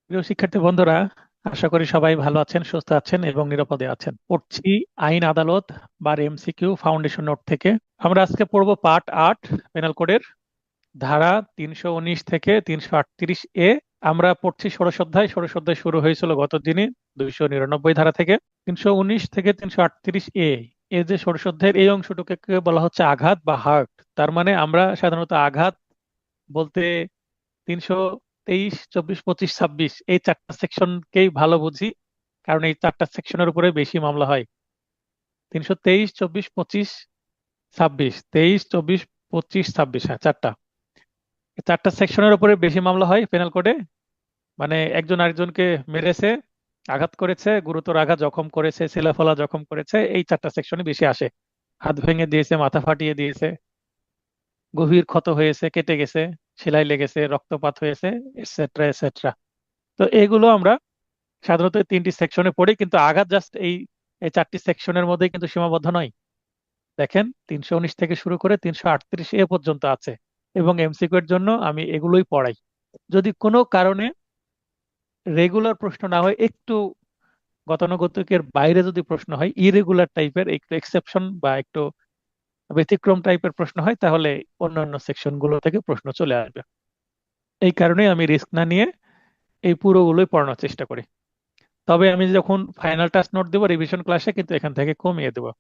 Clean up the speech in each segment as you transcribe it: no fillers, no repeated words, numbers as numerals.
প্রিয় শিক্ষার্থী বন্ধুরা, আশা করি সবাই ভালো আছেন, সুস্থ আছেন এবং নিরাপদে আছেন। পড়ছি আইন আদালত বা এমসিকিউ ফাউন্ডেশন নোট থেকে। আমরা আজকে পড়ব পার্ট 8 পেনাল কোডের ধারা 319 থেকে 338 এ। আমরা পড়ছি ষোড়শ অধ্যায়। ষোড়শ অধ্যায় শুরু হয়েছিল গত দিনই 299 ধারা থেকে। 319 থেকে 338 এ, এই যে ষোড়শ অধ্যায়ের এই অংশটুকে বলা হচ্ছে আঘাত বা হার্ট। তার মানে আমরা সাধারণত আঘাত বলতে 323, 24, 25, 26 এই চারটা সেকশনকেই ভালো বুঝি, কারণ এই চারটা সেকশনের উপরে বেশি মামলা হয়। 323, 24, 25, 26, 23, 24, 25, 26, হ্যাঁ চারটা। এই চারটা সেকশনের উপরে বেশি মামলা হয় পেনাল কোডে। মানে একজন আরেকজনকে মেরেছে, আঘাত করেছে, গুরুতর আঘাত, জখম করেছে, ছেলেফলা জখম করেছে, এই চারটা সেকশনে বেশি আসে। হাত ভেঙে দিয়েছে, মাথা ফাটিয়ে দিয়েছে, গভীর ক্ষত হয়েছে, কেটে গেছে, সেলাই লেগেছে, রক্তপাত হয়েছে, এটসেট্রা এটসেট্রা। তো এগুলো আমরা সাধারণত এই তিনটি সেকশনে পড়ি, কিন্তু আঘাত জাস্ট এই এই চারটি সেকশনের মধ্যে কিন্তু সীমাবদ্ধ নয়। দেখেন, 319 থেকে শুরু করে 338 পর্যন্ত আছে, এবং এমসিকিউ এর জন্য আমি এগুলোই পড়াই। যদি কোনো কারণে রেগুলার প্রশ্ন না হয়, একটু গতানুগতিকের বাইরে যদি প্রশ্ন হয়, ইরেগুলার টাইপের, একটু এক্সেপশন বা একটু ব্যতিক্রম টাইপের প্রশ্ন হয়, তাহলে অন্যান্য সেকশন গুলো থেকে প্রশ্ন চলে আসবে। এই কারণে আমি রিস্ক না নিয়ে এই পুরোগুলোই পড়ানোর চেষ্টা করি। তবে আমি যখন ফাইনাল টাস্ক নোট দেবো রিভিশন ক্লাসে, কিন্তু এখান থেকে কমিয়ে দেবো।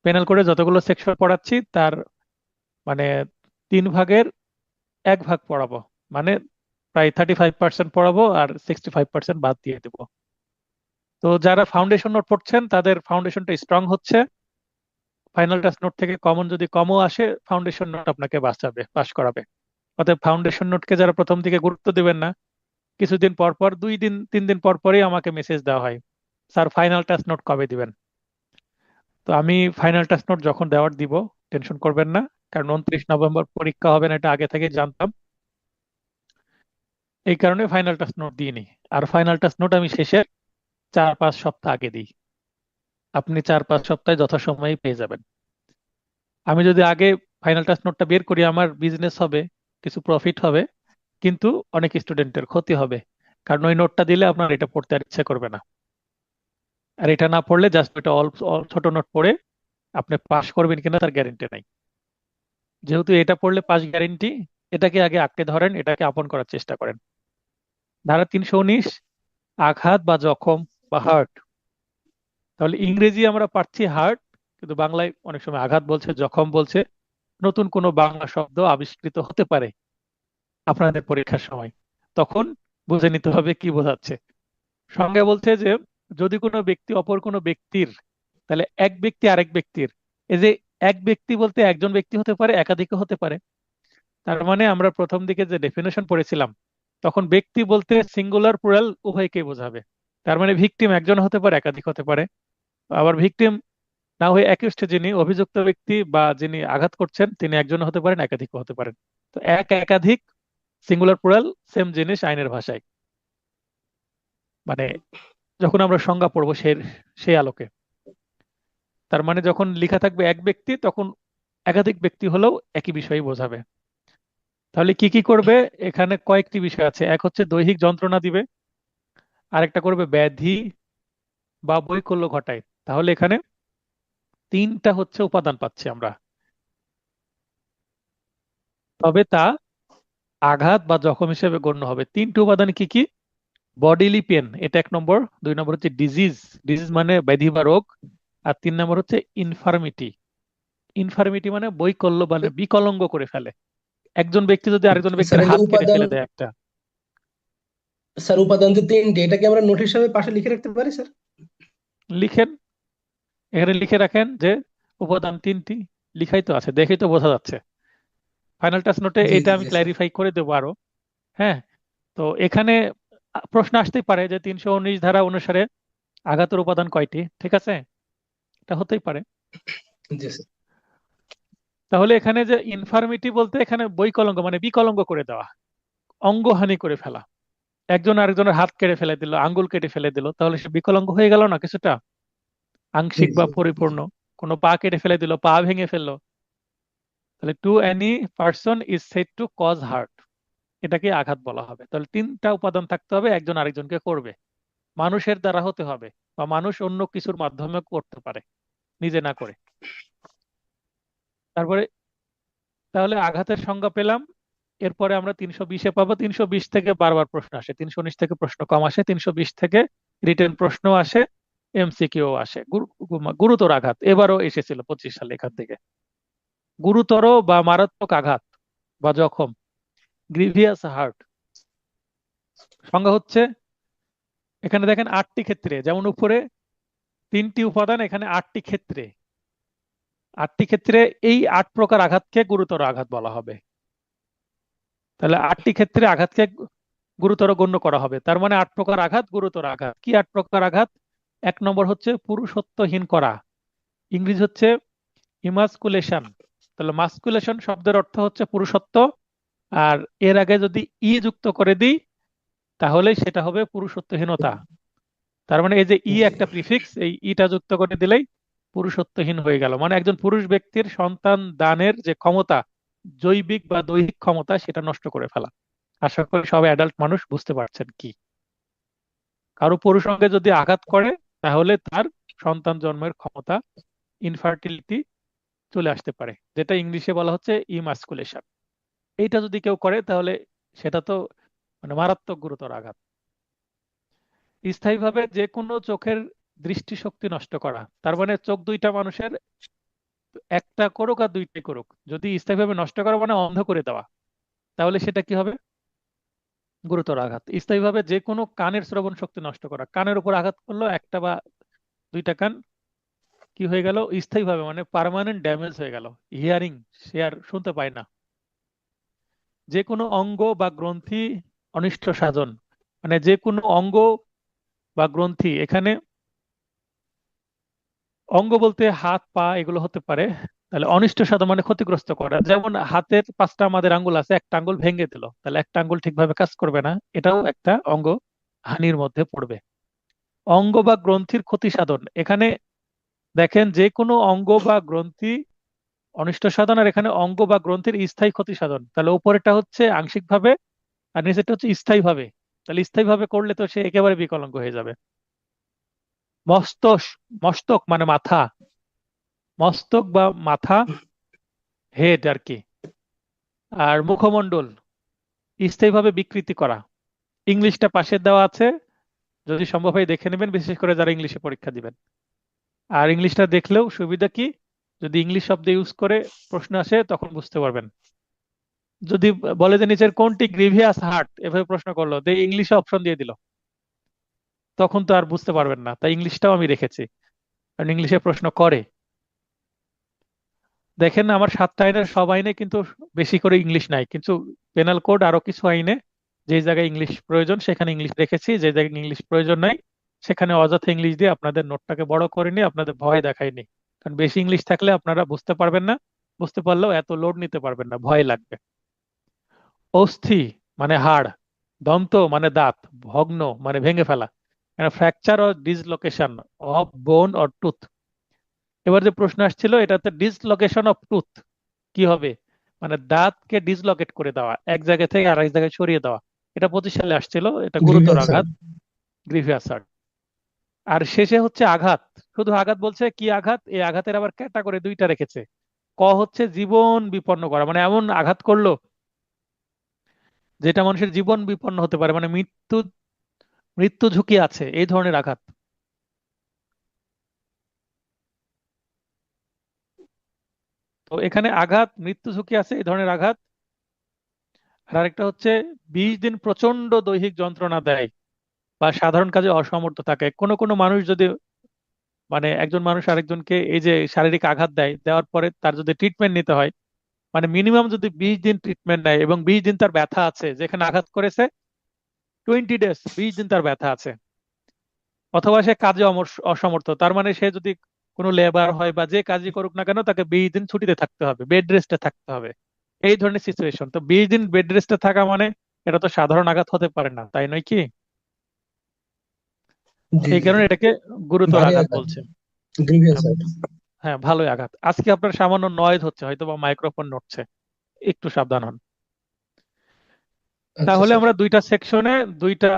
পেনাল করে যতগুলো সেকশন পড়াচ্ছি তার মানে 3 ভাগের 1 ভাগ পড়াবো। মানে প্রায় 35% পড়াবো আর 65% বাদ দিয়ে দেবো। তো যারা ফাউন্ডেশন নোট পড়ছেন তাদের ফাউন্ডেশনটা স্ট্রং হচ্ছে। ফাইনাল টাস্ক নোট থেকে কমন যদি কমও আসে, ফাউন্ডেশন নোট আপনাকে বাঁচাবে, পাস করাবে। অতএব ফাউন্ডেশন নোটকে যারা প্রথম দিকে গুরুত্ব দিবেন না, কিছুদিন পর পর, 2 দিন 3 দিন পর পরই আমাকে মেসেজ দেওয়া হয়, স্যার ফাইনাল টাস্ক নোট কবে দিবেন। তো আমি ফাইনাল টাস্ক নোট যখন দেওয়ার দিব, টেনশন করবেন না, কারণ 29 নভেম্বর পরীক্ষা হবে না, এটা আগে থেকে জানতাম। এই কারণে ফাইনাল টাস্ক নোট দিইনি। আর ফাইনাল টাস্ক নোট আমি শেষের 4-5 সপ্তাহ আগে দিই। আপনি 4-5 সপ্তাহে যথাসময়ে পেয়ে যাবেন। আমি যদি আগে ফাইনাল টাস্ক নোটটা বের করি, আমার বিজনেস হবে, কিছু প্রফিট হবে, কিন্তু অনেক স্টুডেন্টের ক্ষতি হবে। কারণ ওই নোটটা দিলে আপনার এটা পড়তে আর ইচ্ছে করবে না। আর এটা না পড়লে জাস্ট ওইটা অল্প ছোট নোট পড়ে আপনি পাস করবেন কিনা তার গ্যারেন্টি নাই। যেহেতু এটা পড়লে পাস গ্যারেন্টি, এটাকে আগে আঁকড়ে ধরেন, এটাকে আপন করার চেষ্টা করেন। ধারা 319, আঘাত বা জখম বা হার্ট। তাহলে ইংরেজি আমরা পাচ্ছি হার্ট, কিন্তু বাংলায় অনেক সময় আঘাত বলছে, জখম বলছে। নতুন কোনো বাংলা শব্দ আবিষ্কৃত হতে পারে আপনাদের পরীক্ষার সময়, তখন বুঝে নিতে হবে কি বোঝাচ্ছে। সঙ্গে বলছে যে যদি কোনো ব্যক্তি অপর কোনো ব্যক্তির, তাহলে এক ব্যক্তি আরেক ব্যক্তির, এই যে এক ব্যক্তি বলতে একজন ব্যক্তি হতে পারে, একাধিকও হতে পারে। তার মানে আমরা প্রথম দিকে যে ডেফিনেশন পড়েছিলাম, তখন ব্যক্তি বলতে সিঙ্গুলার প্লুরাল উভয়কেই বোঝাবে। তার মানে ভিকটিম একজন হতে পারে, একাধিক হতে পারে। আবার ভিকটিম না হয়ে অ্যাকিউজড, যিনি অভিযুক্ত ব্যক্তি বা যিনি আঘাত করছেন, তিনি একজন হতে পারেন, একাধিক হতে পারেন। তো এক, একাধিক, সিঙ্গুলার প্লুরাল সেম জিনিস আইনের ভাষায়। মানে যখন আমরা সংজ্ঞা পড়বো সেই সেই আলোকে, তার মানে যখন লেখা থাকবে এক ব্যক্তি, তখন একাধিক ব্যক্তি হলেও একই বিষয়ই বোঝাবে। তাহলে কি কি করবে? এখানে কয়েকটি বিষয় আছে। এক হচ্ছে দৈহিক যন্ত্রণা দিবে, আরেকটা করবে ব্যাধি বা বৈকল্য ঘটায়। তাহলে এখানে 3টা হচ্ছে উপাদান পাচ্ছি আমরা। তবে তা আঘাত বা জখম হিসেবে গণ্য হবে। 3টি উপাদান কি কি? বডিলি পেন, এটা 1 নম্বর। 2 নম্বর হচ্ছে ডিজিজ, ডিজিজ মানে ব্যাধি বা রোগ। আর 3 নম্বর হচ্ছে ইনফার্মিটি। ইনফার্মিটি মানে বৈকল্য, মানে বিকলাঙ্গ করে ফেলে। একজন ব্যক্তি যদি আরেকজন স্যার ব্যক্তির এই যে হাত কেটে উপাদান, ফেলে দেয় একটা। স্যার উপাদান যে তিনটে, এটা কি আমরা নোট হিসাবে পাশে লিখে রাখতে পারি স্যার? লিখেন, এখানে লিখে রাখেন যে উপাদান 3টি। লিখাই তো আছে, দেখেই তো বোঝা যাচ্ছে। ফাইনাল টাচ নোটে জি এটা জি আমি জি স্যার। ক্ল্যারিফাই করে দেবো আরো। হ্যাঁ। তো এখানে প্রশ্ন আসতেই পারে যে 319 ধারা অনুসারে আঘাতের উপাদান কয়টি, ঠিক আছে? এটা হতেই পারে। জি স্যার। তাহলে এখানে যে ইনফার্মিটি বলতে এখানে বৈকলঙ্গ মানে বিকলঙ্গ করে দেওয়া, অঙ্গহানি করে ফেলা। একজন আরেকজনের হাত কেটে ফেলে দিল, আঙ্গুল কেটে ফেলে দিল, তাহলে সে বিকলাঙ্গ হয়ে গেল না কিছুটা? জি আংশিক বা জি পরিপূর্ণ। কোনো পা কেটে ফেলে দিল, পা ভেঙে ফেললো, তাহলে to any person is said to cause hurt. এটাকে আঘাত বলা হবে। তাহলে তিনটা উপাদান থাকতে হবে, একজন আরেকজনকে করবে। মানুষের দ্বারা হতে হবে, বা মানুষ অন্য কিছুর মাধ্যমে করতে পারে, নিজে না করে। তারপরে তাহলে আঘাতের সংজ্ঞা পেলাম। এরপরে আমরা 320-এ পাবো। 320 থেকে বারবার প্রশ্ন আসে, 319 থেকে প্রশ্ন কম আসে, 320 থেকে রিটেন প্রশ্ন আসে, এমসিকিউ আসে। গুরুতর আঘাত এবারও এসেছিল 25 সালে এখান থেকে। গুরুতর বা মারাত্মক আঘাত বা জখম, গ্রিভিয়াস হার্ট, সংজ্ঞা হচ্ছে, এখানে দেখেন 8টি ক্ষেত্রে, যেমন উপরে 3টি উপাদান, এখানে 8টি ক্ষেত্রে। 8টি ক্ষেত্রে এই 8 প্রকার আঘাতকে গুরুতর আঘাত বলা হবে। তাহলে 8টি ক্ষেত্রে আঘাতকে গুরুতর গণ্য করা হবে। তার মানে 8 প্রকার আঘাত গুরুতর আঘাত। কি 8 প্রকার আঘাত? 1 নম্বর হচ্ছে পুরুষত্বহীন করা, ইংরেজি হচ্ছে ইমাসকুলেশন। তাহলে মাস্কুলেশন শব্দের অর্থ হচ্ছে পুরুষত্ব, আর এর আগে যদি ই যুক্ত করে দিই তাহলে সেটা হবে পুরুষত্বহীনতা। তার মানে এই যে ই একটা প্রিফিক্স, এই ইটা যুক্ত করে দিলেই পুরুষত্বহীন হয়ে গেল। মানে একজন পুরুষ ব্যক্তির সন্তান দানের যে ক্ষমতা, জৈবিক বা দৈহিক ক্ষমতা, সেটা নষ্ট করে ফেলা। আশা করি সবাই অ্যাডাল্ট মানুষ বুঝতে পারছেন কি। কারো পুরুষ অঙ্গে যদি আঘাত করে তাহলে তার সন্তান জন্মের ক্ষমতা, ইনফার্টিলিটি চলে আসতে পারে, যেটা ইংলিশে বলা হচ্ছে ইমাস্কুলেশন। এইটা যদি কেউ করে তাহলে সেটা তো মানে মারাত্মক গুরুতর আঘাত। স্থায়ীভাবে যে কোনো চোখের দৃষ্টিশক্তি নষ্ট করা, তার মানে চোখ দুইটা মানুষের, একটা করুক আর দুইটাই করুক, যদি স্থায়ীভাবে নষ্ট করা মানে অন্ধ করে দেওয়া, তাহলে সেটা কি হবে? গুরুতর আঘাত। স্থায়ীভাবে যে কোনো কানের শ্রবণ শক্তি নষ্ট করা, কানের উপর আঘাত করলো, একটা বা দুইটা কান কি হয়ে গেল? স্থায়ীভাবে, মানে পার্মানেন্ট ড্যামেজ হয়ে গেল, হিয়ারিং, সে আর শুনতে পায় না। যে কোনো অঙ্গ বা গ্রন্থি অনিষ্ট সাধন, মানে যে কোনো অঙ্গ বা গ্রন্থি, এখানে অঙ্গ বলতে হাত পা এগুলো হতে পারে। তাহলে অনিষ্ট সাধন মানে ক্ষতিগ্রস্ত করা, যেমন হাতের 5টা আমাদের আঙ্গুল আছে, একটা আঙ্গুল ভেঙে দিল, তাহলে একটা আঙ্গুল ঠিকভাবে কাজ করবে না, এটাও একটা অঙ্গ হানির মধ্যে পড়বে। অঙ্গ বা গ্রন্থির ক্ষতি সাধন, এখানে দেখেন যে কোনো অঙ্গ বা গ্রন্থি অনিষ্ট সাধন, আর এখানে অঙ্গ বা গ্রন্থির স্থায়ী ক্ষতি সাধন। তাহলে উপরেরটা হচ্ছে আংশিক ভাবে আর নিচেরটা হচ্ছে স্থায়ী ভাবে। তাহলে স্থায়ী ভাবে করলে তো সে একেবারে বিকলাঙ্গ হয়ে যাবে। মস্তক, মস্তক মানে মাথা, মস্তক বা মাথা, হেড আর কি। আর মুখমণ্ডল স্থায়ীভাবে বিকৃতি করা। ইংলিশটা পাশে দেওয়া আছে, যদি সম্ভব হয় দেখে নেবেন, বিশেষ করে যারা ইংলিশে পরীক্ষা দিবেন। আর ইংলিশটা দেখলেও সুবিধা কি, যদি ইংলিশ শব্দ ইউজ করে প্রশ্ন আসে তখন বুঝতে পারবেন। যদি বলে যে নিচের কোনটি গ্রিভিয়াস হার্ট, এভাবে প্রশ্ন করলো, ইংলিশে অপশন দিয়ে দিল, তখন তো আর বুঝতে পারবেন না। তাই ইংলিশটাও আমি রেখেছি, কারণ ইংলিশে প্রশ্ন করে। দেখেন আমার 7টা আইনের সব আইনে কিন্তু বেশি করে ইংলিশ নাই, কিন্তু পেনাল কোড আরো কিছু আইনে যে জায়গায় ইংলিশ প্রয়োজন সেখানে ইংলিশ রেখেছি, যে জায়গায় ইংলিশ প্রয়োজন নাই সেখানে অযথা ইংলিশ দিয়ে আপনাদের নোটটাকে বড় করিনি, আপনাদের ভয় দেখাইনি। কারণ বেশি ইংলিশ থাকলে আপনারা বুঝতে পারবেন না, বুঝতে পারলেও এত লোড নিতে পারবেন না, ভয় লাগবে। অস্থি মানে হাড়, দন্ত মানে দাঁত, ভগ্ন মানে ভেঙে ফেলা, ফ্র্যাকচার অর ডিসলোকেশন অফ বোন অর টুথ। এবার যে প্রশ্ন আসছিল এটাতে ডিসলোকেশন অফ টুথ কি হবে? মানে দাঁতকে ডিসলকেট করে দেওয়া, এক জায়গা থেকে আরেক জায়গায় সরিয়ে দেওয়া। এটা 25 সালে আসছিল, এটা গুরুতর গ্রিভিয়াস আঘাত, গ্রিভিয়াস হার্ট। আর শেষে হচ্ছে আঘাত, শুধু আঘাত বলছে, কি আঘাত? এই আঘাতের আবার ক্যাটাগরি দুইটা রেখেছে। ক হচ্ছে জীবন বিপন্ন করা, মানে এমন আঘাত করলো যেটা মানুষের জীবন বিপন্ন হতে পারে, মানে মৃত্যু, মৃত্যু ঝুঁকি আছে, এই ধরনের আঘাত। তো এখানে আঘাত, মৃত্যু ঝুঁকি আছে, এই ধরনের আঘাত। আর আরেকটা হচ্ছে 20 দিন প্রচন্ড দৈহিক যন্ত্রণা দেয় বা সাধারণ কাজে অসমর্থ থাকে। কোনো কোনো মানুষ যদি, মানে একজন মানুষ আরেকজনকে এই যে শারীরিক আঘাত দেয়, দেওয়ার পরে তার যদি ট্রিটমেন্ট নিতে হয়, মানে মিনিমাম যদি 20 দিন ট্রিটমেন্ট নেয় এবং 20 দিন তার ব্যথা আছে, যেখানে আঘাত করেছে 20 ডেজ, 20 দিন তার ব্যথা আছে, অথবা সে কাজে অসমর্থ, তার মানে সে যদি কোনো লেবার হয় বা যে কাজই করুক না কেন তাকে 20 দিন ছুটিতে থাকতে হবে, বেড রেস্টে থাকতে হবে, এই ধরনের সিচুয়েশন। তো 20 দিন বেড রেস্টে থাকা মানে এটা তো সাধারণ আঘাত হতে পারে না, তাই নয় কি? জি এই জি জি, কারণে এটাকে গুরুতর ভারী আঘাত আঘাত, বলছে। গ্রিভিয়াস হ্যাঁ, হার্ট। হ্যাঁ, ভালোই আঘাত। আজকে আপনার সামান্য নয়েজ হচ্ছে, হয়তো বা মাইক্রোফোন নড়ছে, একটু সাবধান হন। আচ্ছা তাহলে স্যার। আমরা দুইটা সেকশনে দুইটা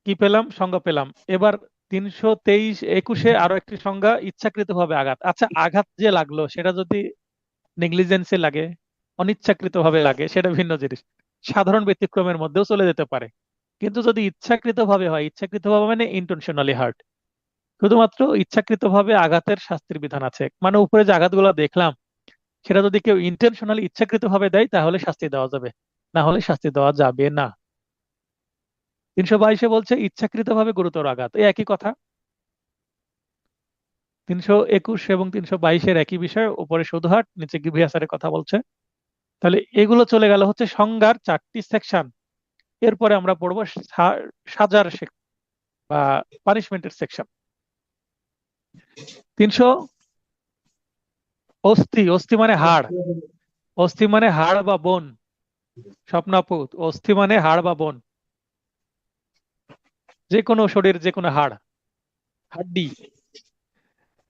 কি পেলাম, সংজ্ঞা পেলাম। এবার 323 21-এ আরো একটি সংজ্ঞা, ইচ্ছাকৃতভাবে আঘাত। আচ্ছা, আঘাত যে লাগলো সেটা যদি নেগলিজেন্সে লাগে, অনিচ্ছাকৃতভাবে লাগে, সেটা ভিন্ন জিনিস, সাধারণ ব্যতিক্রমের মধ্যেও চলে যেতে পারে। কিন্তু যদি ইচ্ছাকৃতভাবে হয়, ইচ্ছাকৃতভাবে মানে ইন্টেনশনালি হার্ট, শুধুমাত্র ইচ্ছাকৃতভাবে আঘাতের শাস্তির বিধান আছে। মানে উপরে যে আঘাতগুলো দেখলাম, সেটা যদি কেউ ইন্টেনশনালি ইচ্ছাকৃতভাবে দেয় তাহলে শাস্তি দেওয়া যাবে, না হলে শাস্তি দেওয়া যাবে না। 322-এ বলছে ইচ্ছাকৃতভাবে গুরুতর আঘাত, এই একই কথা। 321 এবং 322-এর একই বিষয়, উপরে শুধু হাট, নিচে গ্রিভিয়াসের কথা বলছে। তাহলে এগুলো চলে গেল হচ্ছে সংজ্ঞার 4টি সেকশন। এরপরে আমরা পড়বো সাজার বা পানিশমেন্টের সেকশন। 300, অস্থি, অস্থি মানে হাড়, অস্থি মানে হাড় বা বোন। স্বপ্নাপুত, অস্থি মানে হাড় বা বোন, যে কোনো শরীর, যে কোনো হাড়, হাড্ডি।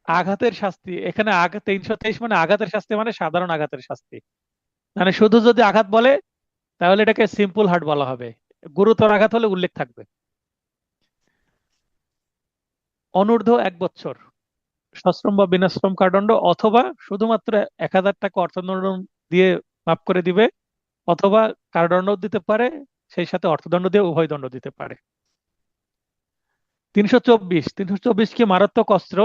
আঘাতের শাস্তি এখানে, আঘাত 323 মানে আঘাতের শাস্তি মানে সাধারণ আঘাতের শাস্তি। মানে শুধু যদি আঘাত বলে তাহলে এটাকে সিম্পল হার্ট বলা হবে, গুরুতর আঘাত হলে উল্লেখ থাকবে। অনূর্ধ্ব 1 বছর সশ্রম বা বিনাশ্রম কারাদণ্ড, অথবা শুধুমাত্র 1000 টাকা অর্থদণ্ড দিয়ে মাফ করে দিবে, অথবা কারাদণ্ড দিতে পারে, সেই সাথে অর্থদণ্ড দিয়ে উভয় দণ্ড দিতে পারে। 324 কি মারাত্মক অস্ত্র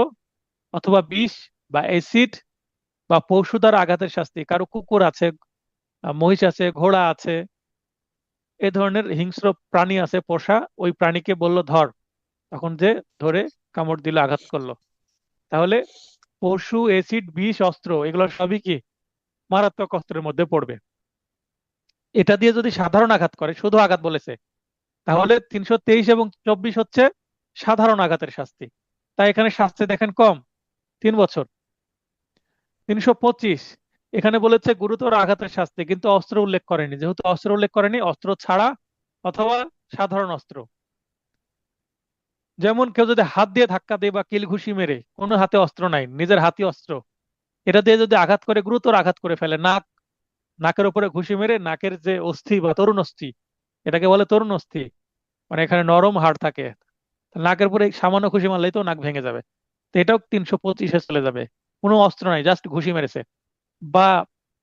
অথবা বিষ বা অ্যাসিড বা পশু দ্বারা আঘাতের শাস্তি। কারো কুকুর আছে, মহিষ আছে, ঘোড়া আছে, এ ধরনের হিংস্র প্রাণী আছে পোষা, ওই প্রাণীকে বললো ধর, তখন যে ধরে কামড় দিল, আঘাত করলো, তাহলে পশু, এসিড, বিষ, অস্ত্র, এগুলো সবই কি মারাত্মক অস্ত্রের মধ্যে পড়বে। এটা দিয়ে যদি সাধারণ আঘাত করে, শুধু আঘাত বলেছে, তাহলে 323 এবং 324 হচ্ছে সাধারণ আঘাতের শাস্তি। তাই এখানে শাস্তি দেখেন কম, 3 বছর। 325 এখানে বলেছে গুরুতর আঘাতের শাস্তি, কিন্তু অস্ত্র উল্লেখ করেনি। যেহেতু অস্ত্র উল্লেখ করেনি, অস্ত্র ছাড়া অথবা সাধারণ অস্ত্র, যেমন কেউ যদি হাত দিয়ে ধাক্কা দেয় বা কিল ঘুষি মেরে, কোনো হাতে অস্ত্র নাই, নিজের হাতি অস্ত্র, এটা দিয়ে যদি আঘাত করে, গুরুতর আঘাত করে ফেলে, নাকের উপরে ঘুষি মেরে নাকের যে অস্থি বা তরুণ অস্থি, এটাকে বলে তরুণ অস্থি, মানে এখানে নরম হাড় থাকে, নাকের উপরে সামান্য ঘুষি মারলেই তো নাক ভেঙে যাবে। তো এটাও 325-এ চলে যাবে। কোনো অস্ত্র নাই, জাস্ট ঘুষি মেরেছে, বা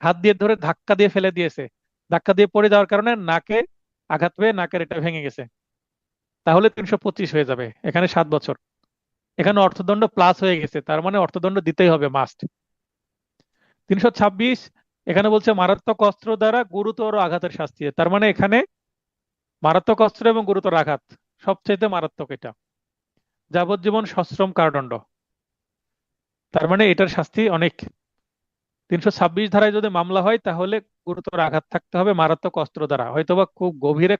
হাত দিয়ে ধরে ধাক্কা দিয়ে ফেলে দিয়েছে, ধাক্কা দিয়ে পড়ে যাওয়ার কারণে নাকে আঘাত পেয়ে নাকের এটা ভেঙে গেছে, তাহলে 325 হয়ে যাবে। এখানে 7 বছর। এখানে অর্থদণ্ড প্লাস হয়ে গেছে, তার মানে অর্থদণ্ড দিতেই হবে, মাস্ট। 326 এখানে বলছে মারাত্মক অস্ত্র দ্বারা গুরুতর আঘাতের শাস্তি, তার মানে এখানে মারাত্মক অস্ত্র এবং গুরুতর আঘাত সবচেয়ে মারাত্মক এটা, যাবজ্জীবন সশ্রম কারাদণ্ড, তার মানে এটার শাস্তি অনেক। 326 ধারায় যদি মামলা হয় তাহলে গুরুতর আঘাত থাকতে হবে, মারাত্মক অস্ত্র দ্বারা, হয়তোবা খুব গভীরে,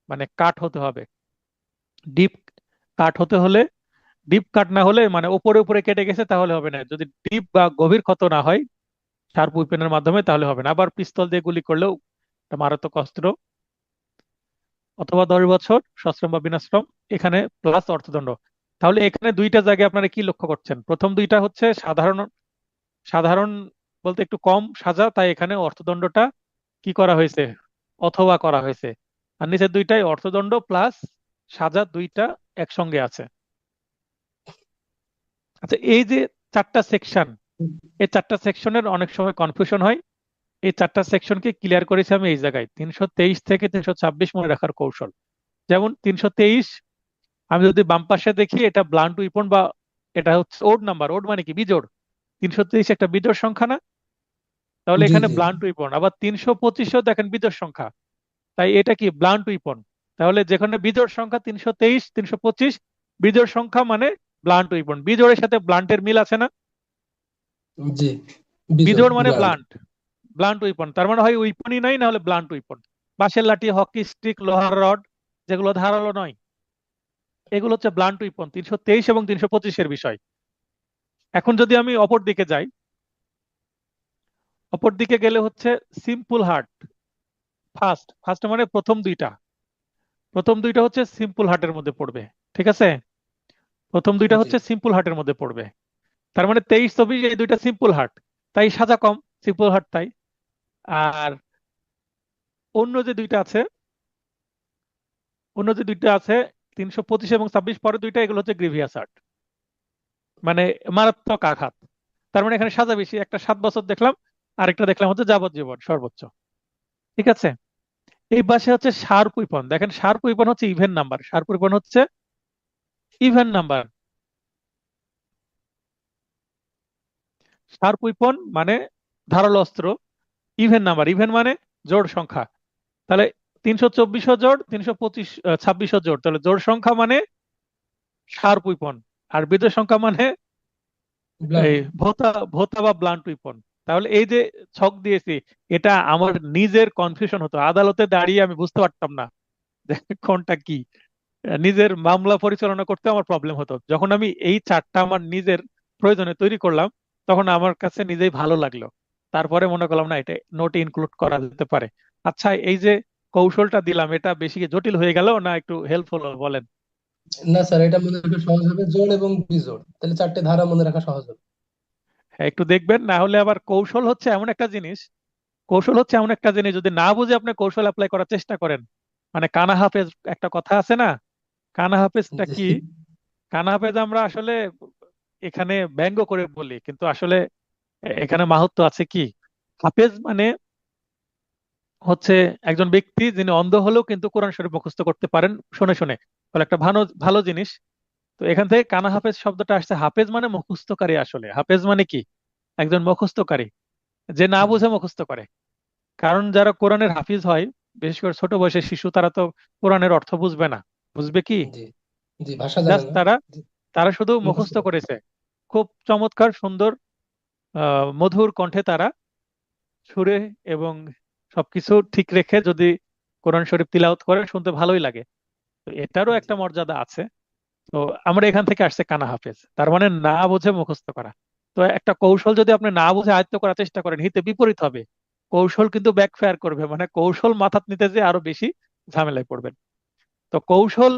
মানে কাট হতে হবে, ডিপ কাট হতে হলে, ডিপ কাট না হলে, মানে উপরে উপরে কেটে গেছে তাহলে হবে না, যদি ডিপ বা গভীর ক্ষত না হয় শার্প উইপেনের মাধ্যমে তাহলে হবে না। আবার পিস্তল দিয়ে গুলি করলেও এটা মারাত্মক অস্ত্র। অথবা 10 বছর সশ্রম বা বিনাশ্রম, এখানে প্লাস অর্থদণ্ড। তাহলে এখানে দুইটা জায়গায় আপনারা কি লক্ষ্য করছেন? প্রথম দুইটা হচ্ছে সাধারণ, সাধারণ বলতে একটু কম সাজা, তাই এখানে অর্থদণ্ডটা কি করা হয়েছে, অথবা করা হয়েছে। আর নিচের দুইটাই অর্থদণ্ড প্লাস সাজা, দুইটা একসঙ্গে আছে। আচ্ছা, এই যে 4টা সেকশন, এই 4টা সেকশনের অনেক সময় কনফিউশন হয়। এই 4টা সেকশনকে ক্লিয়ার করেছি আমি এই জায়গায়, 323 থেকে 326 মনে রাখার কৌশল। যেমন 323, আমি যদি বাম পাশে দেখি, এটা ব্লান্ট উইপন বা এটা হচ্ছে ওড নাম্বার, ওড মানে কি বিজোড়, 323 একটা বিজোড় সংখ্যা না, তাহলে জি এখানে জি। Blunt weapon. আবার 325-এও দেখেন বিজোড় সংখ্যা, তাই এটা কি ব্লান্ট উইপন। তাহলে যেখানে বিজোড় সংখ্যা 323 325, বিজোড় সংখ্যা মানে ব্লান্ট উইপন। বিজোড়ের সাথে ব্লান্টের মিল আছে না? জি। বিজয় বিজোড় মানে ব্লান্ট। ব্লান্ট, ব্লান্ট উইপন, তার মানে হয় উইপনই নাই, না হলে ব্লান্ট উইপন। বাঁশের লাঠি, হকি স্টিক, লোহার রড, যেগুলো ধারালো নয়, এগুলো হচ্ছে ব্লান্ট উইপন, 323 এবং 325-এর বিষয়। এখন যদি আমি অপর দিকে যাই, অপর দিকে গেলে হচ্ছে সিম্পল হার্ট। ফার্স্ট ফার্স্ট মানে প্রথম দুইটা, প্রথম দুইটা হচ্ছে সিম্পল হার্টের মধ্যে পড়বে, ঠিক আছে? প্রথম দুইটা জি। হচ্ছে সিম্পল হার্টের মধ্যে পড়বে, তার মানে 23 24 এই দুইটা সিম্পল হার্ট, তাই সাজা কম, সিম্পল হার্ট তাই। আর অন্য যে দুইটা আছে, অন্য যে দুইটা আছে 325 এবং 26 পরে দুইটা, এগুলো হচ্ছে গ্রিভিয়াস হার্ট, মানে মারাত্মক আঘাত। তার মানে এখানে সাজা বেশি, একটা 7 বছর দেখলাম, আরেকটা দেখলাম হচ্ছে যাবজ্জীবন সর্বোচ্চ। ঠিক আছে। এই পাশে হচ্ছে শার্প উইপন, দেখেন শার্প উইপন হচ্ছে ইভেন নাম্বার, শার্প উইপন হচ্ছে ইভেন নাম্বার। শার্প উইপন মানে ধারালো অস্ত্র, ইভেন নাম্বার, ইভেন মানে জোড় সংখ্যা। তাহলে 324 জোড়, 325, 26 জোড়, তাহলে জোড় সংখ্যা মানে শার্প উইপন, আর বিজোড় সংখ্যা মানে ব্লান্ট। এই ভোতা, ভোতা বা ব্লান্ট উইপন। তাহলে এই যে ছক দিয়েছি, এটা আমার নিজের কনফিউশন হতো, আদালতে দাঁড়িয়ে আমি বুঝতে পারতাম না যে কোনটা কি। নিজের মামলা পরিচালনা করতে আমার প্রবলেম হতো। যখন আমি এই চারটা আমার নিজের প্রয়োজনে তৈরি করলাম, তখন আমার কাছে নিজেই ভালো লাগলো। তারপরে মনে করলাম না, এটা নোটে ইনক্লুড করা যেতে পারে। আচ্ছা, এই যে কৌশলটা দিলাম, এটা বেশি কি জটিল হয়ে গেল না একটু হেল্পফুল বলেন? না স্যার, এটা মনে রাখা সহজ হবে, জোড় এবং বিজোড়, তাহলে চারটে ধারা মনে রাখা সহজ হবে। হ্যাঁ, একটু দেখবেন, না হলে আবার কৌশল হচ্ছে এমন একটা জিনিস, কৌশল হচ্ছে এমন একটা জিনিস যদি না বুঝে আপনি কৌশল অ্যাপ্লাই করার চেষ্টা করেন, মানে কানা হাফেজ একটা কথা আছে না, কানা হাফেজটা কি? জি। কানা হাফেজ আমরা আসলে এখানে ব্যঙ্গ করে বলি, কিন্তু আসলে এখানে মাহাত্ম্য আছে কি। হাফেজ মানে হচ্ছে একজন ব্যক্তি যিনি অন্ধ হলেও কিন্তু কোরআন শরীফ মুখস্থ করতে পারেন শুনে শুনে, বলে একটা ভালো ভালো জিনিস। তো এখান থেকে কানা হাফেজ শব্দটা আসছে, হাফেজ মানে মুখস্থকারী। আসলে হাফেজ মানে কি? একজন মুখস্থকারী, যে না বুঝে মুখস্থ করে। কারণ যারা কোরআনের হাফিজ হয়, বিশেষ করে ছোট বয়সের শিশু, তারা তো কোরআনের অর্থ বুঝবে না। বুঝবে কি? জি। জি, ভাষা জানে জাস্ট না। তারা জি, তারা শুধু মুখস্থ মুখস্থ করে। করেছে। খুব চমৎকার সুন্দর মধুর কণ্ঠে তারা সুরে এবং সবকিছু ঠিক রেখে যদি কোরআন শরীফ তিলাওয়াত করে, শুনতে ভালোই লাগে। তো এটারও জি। একটা মর্যাদা আছে। তো আমরা এখান থেকে আসছে কানা হাফেজ, তার মানে না বুঝে মুখস্থ করা। তো একটা কৌশল যদি আপনি না বুঝে আয়ত্ত করার চেষ্টা করেন, হিতে বিপরীত হবে। কৌশল কিন্তু ব্যাকফায়ার করবে, মানে কৌশল মাথাত নিতে যে আরো বেশি ঝামেলায় পড়বেন। তো কৌশল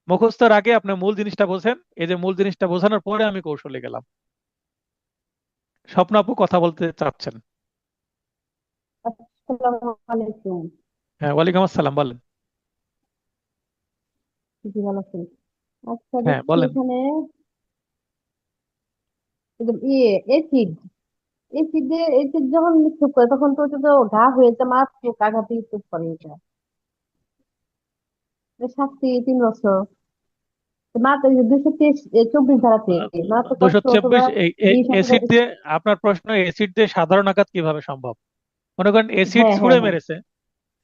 মুখস্থর আগে আপনি মূল জিনিসটা বোঝেন। এই যে মূল জিনিসটা বোঝানোর পরে আমি কৌশলে গেলাম। স্বপ্ন আপু কথা বলতে চাচ্ছেন? আসসালামু আলাইকুম। হ্যাঁ, ওয়ালাইকুম আসসালাম, বলেন। জি, ভালো আছেন? আচ্ছা, হ্যাঁ, দেখছি বলেন। এখানে এসিড, এসিড যখন নিক্ষেপ করে তখন তো ওটা তো ঘা হয়ে যায়, মারাত্মক আঘাতে নিক্ষেপ করে এটা। এটা শাস্তি 3 বছর। মাত্র 224 ধারাতে মাত্র কষ্ট অথবা 224 বিষ অথবা এসিড দিয়ে, আপনার প্রশ্ন এসিড দিয়ে সাধারণ আঘাত কিভাবে সম্ভব? মনে করেন এসিড হ্যাঁ, হ্যাঁ, ছুঁড়ে হ্যাঁ। মেরেছে,